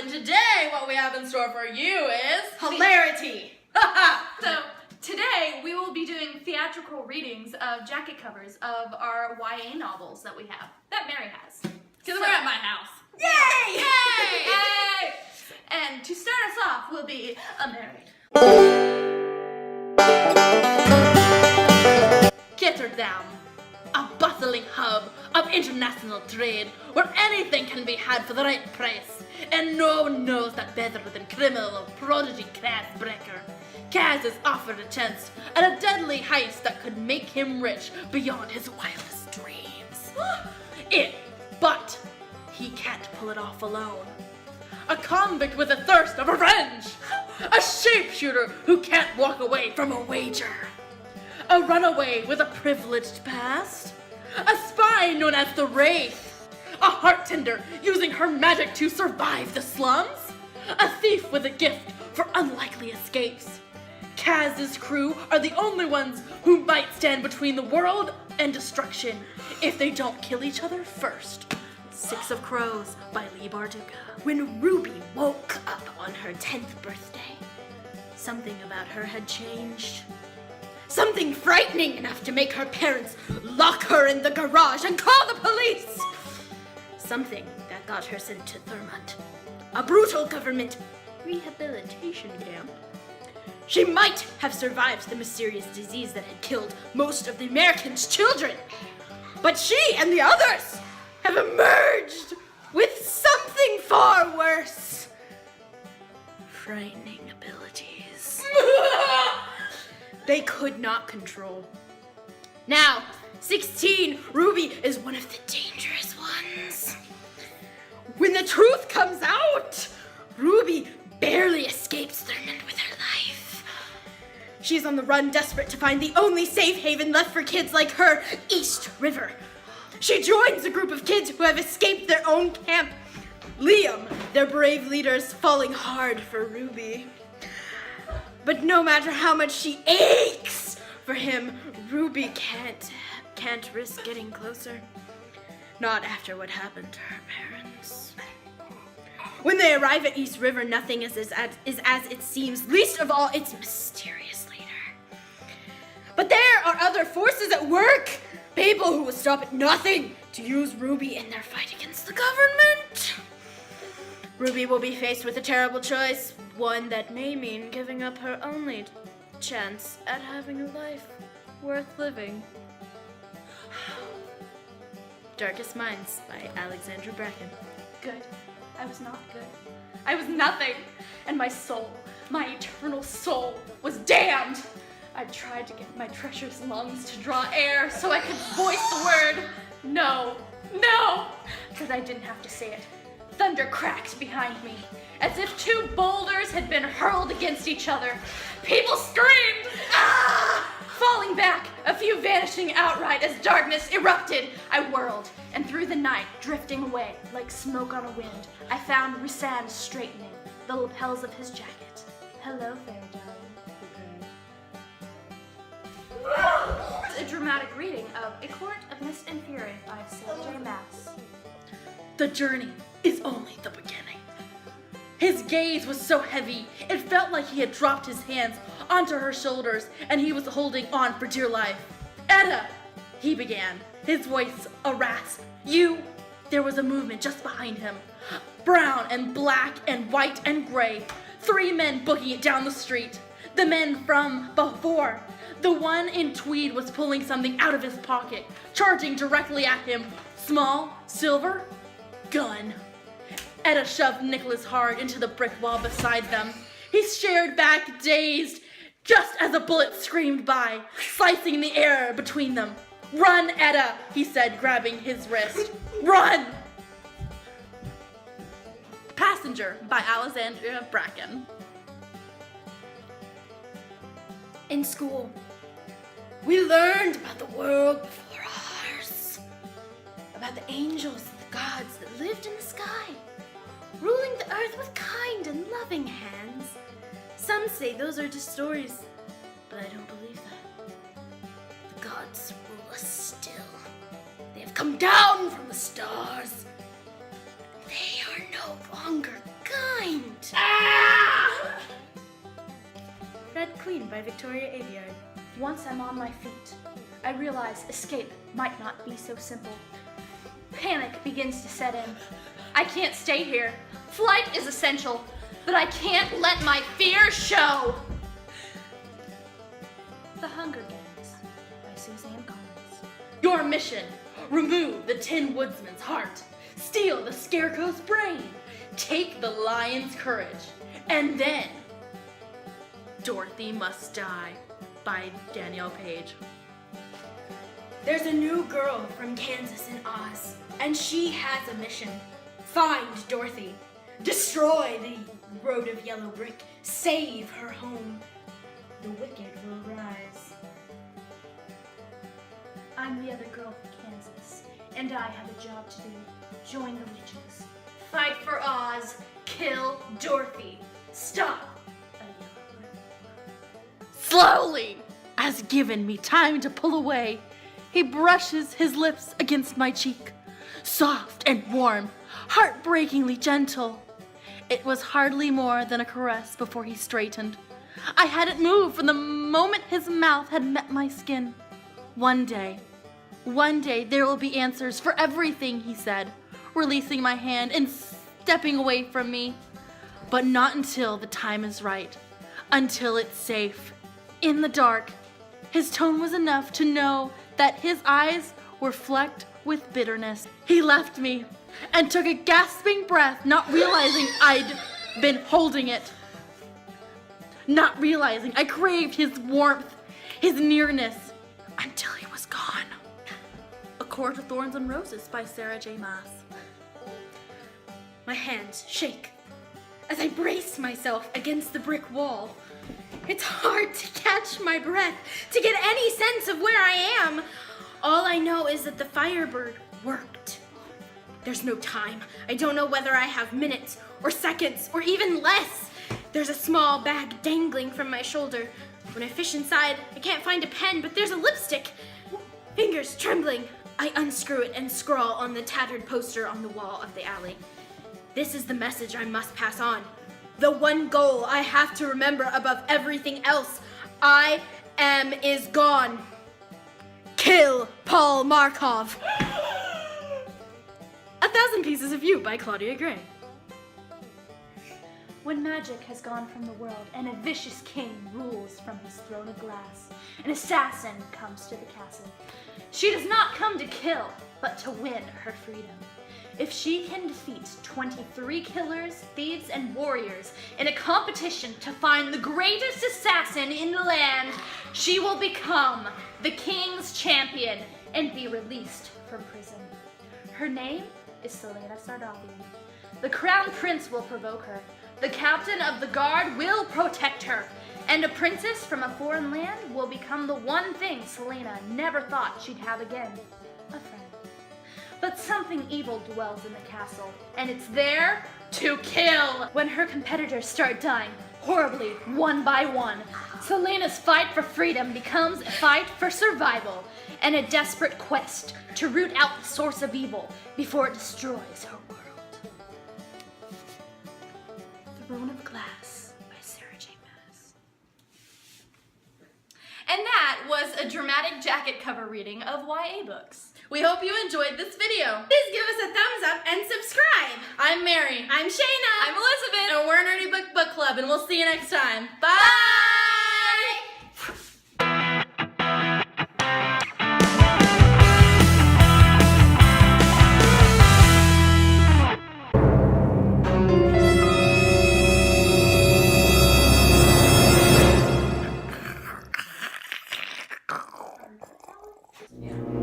and today what we have in store for you is... hilarity! So, today we will be doing theatrical readings of jacket covers of our YA novels that we have, that Mary has. Because we're at my house. Yay! Yay! Yay! And to start us off will be a Mary. Ketterdam, a bustling hub of international trade where anything can be had for the right price, and no one knows that better than criminal prodigy Kaz Brecker. Kaz is offered a chance at a deadly heist that could make him rich beyond his wildest dreams. But he can't pull it off alone. A convict with a thirst of revenge, a sharpshooter who can't walk away from a wager, a runaway with a privileged past, a spy known as the Wraith, a heart tender using her magic to survive the slums, a thief with a gift for unlikely escapes. Kaz's crew are the only ones who might stand between the world and destruction if they don't kill each other first. Six of Crows by Leigh Bardugo. When Ruby woke up on her 10th birthday, something about her had changed. Something frightening enough to make her parents lock her in the garage and call the police. Something that got her sent to Thurmont, a brutal government rehabilitation camp. She might have survived the mysterious disease that had killed most of the Americans' children, but she and the others have emerged with something far worse. Frightening abilities. They could not control. Now, 16, Ruby is one of the dangerous ones. When the truth comes out, Ruby barely escapes Thurmont with her life. She's on the run, desperate to find the only safe haven left for kids like her, East River. She joins a group of kids who have escaped their own camp. Liam, their brave leader, is falling hard for Ruby. But no matter how much she aches for him, Ruby can't risk getting closer. Not after what happened to her parents. When they arrive at East River, nothing is as it seems, least of all its mysterious leader. But there are other forces at work. People who will stop at nothing to use Ruby in their fight against the government. Ruby will be faced with a terrible choice, one that may mean giving up her only chance at having a life worth living. Darkest Minds by Alexandra Bracken. Good. I was not good. I was nothing. And my soul, my eternal soul, was damned. I tried to get my treacherous lungs to draw air so I could voice the word, no, no, because I didn't have to say it. Thunder cracked behind me, as if two boulders had been hurled against each other. People screamed, ah! Falling back, a few vanishing outright as darkness erupted. I whirled, and through the night, drifting away like smoke on a wind, I found Rusan straightening the lapels of his jacket. Hello, fair darling. A dramatic reading of A Court of Mist and Fury by J. Maas. The journey is only the beginning. His gaze was so heavy, it felt like he had dropped his hands onto her shoulders and he was holding on for dear life. Etta, he began, his voice a rasp. You, there was a movement just behind him. Brown and black and white and gray. 3 men booking it down the street. The men from before. The one in tweed was pulling something out of his pocket, charging directly at him. Small, silver, gun. Etta shoved Nicholas hard into the brick wall beside them. He stared back, dazed, just as a bullet screamed by, slicing the air between them. Run, Etta, he said, grabbing his wrist. Run! Passenger by Alexandra Bracken. In school, we learned about the world before ours. About the angels and the gods that lived in the sky, ruling the earth with kind and loving hands. Some say those are just stories, but I don't believe that. The gods rule us still. They have come down from the stars. They are no longer gods. Queen by Victoria Aveyard. Once I'm on my feet, I realize escape might not be so simple. Panic begins to set in. I can't stay here. Flight is essential, but I can't let my fear show. The Hunger Games by Suzanne Collins. Your mission: remove the Tin Woodsman's heart, steal the Scarecrow's brain, take the Lion's courage, and then Dorothy Must Die by Danielle Page. There's a new girl from Kansas in Oz, and she has a mission. Find Dorothy. Destroy the road of yellow brick. Save her home. The wicked will rise. I'm the other girl from Kansas, and I have a job to do. Join the witches. Fight for Oz. Kill Dorothy. Stop a yellow brick. Slowly, as given me time to pull away, he brushes his lips against my cheek, soft and warm, heartbreakingly gentle. It was hardly more than a caress before he straightened. I hadn't moved from the moment his mouth had met my skin. One day there will be answers for everything, he said, releasing my hand and stepping away from me. But not until the time is right, until it's safe. In the dark, his tone was enough to know that his eyes were flecked with bitterness. He left me and took a gasping breath, not realizing I'd been holding it. Not realizing I craved his warmth, his nearness, until he was gone. A Court of Thorns and Roses by Sarah J. Maas. My hands shake as I brace myself against the brick wall. It's hard to catch my breath, to get any sense of where I am. All I know is that the Firebird worked. There's no time. I don't know whether I have minutes or seconds or even less. There's a small bag dangling from my shoulder. When I fish inside, I can't find a pen, but there's a lipstick. Fingers trembling, I unscrew it and scrawl on the tattered poster on the wall of the alley. This is the message I must pass on. The one goal I have to remember above everything else. I am is gone. Kill Paul Markov. 1,000 Pieces of You by Claudia Gray. When magic has gone from the world and a vicious king rules from his throne of glass, an assassin comes to the castle. She does not come to kill, but to win her freedom. If she can defeat 23 killers, thieves, and warriors in a competition to find the greatest assassin in the land, she will become the king's champion and be released from prison. Her name is Selena Sardavian. The crown prince will provoke her. The captain of the guard will protect her. And a princess from a foreign land will become the one thing Selena never thought she'd have again, a friend. But something evil dwells in the castle, and it's there to kill. When her competitors start dying horribly, one by one, Selena's fight for freedom becomes a fight for survival and a desperate quest to root out the source of evil before it destroys her world. Throne of Glass by Sarah J. Maas. And that was a dramatic jacket cover reading of YA books. We hope you enjoyed this video. Please give us a thumbs up and subscribe. I'm Mary. I'm Shayna. I'm Elizabeth. And we're Nerdy Book Club, and we'll see you next time. Bye! Yeah.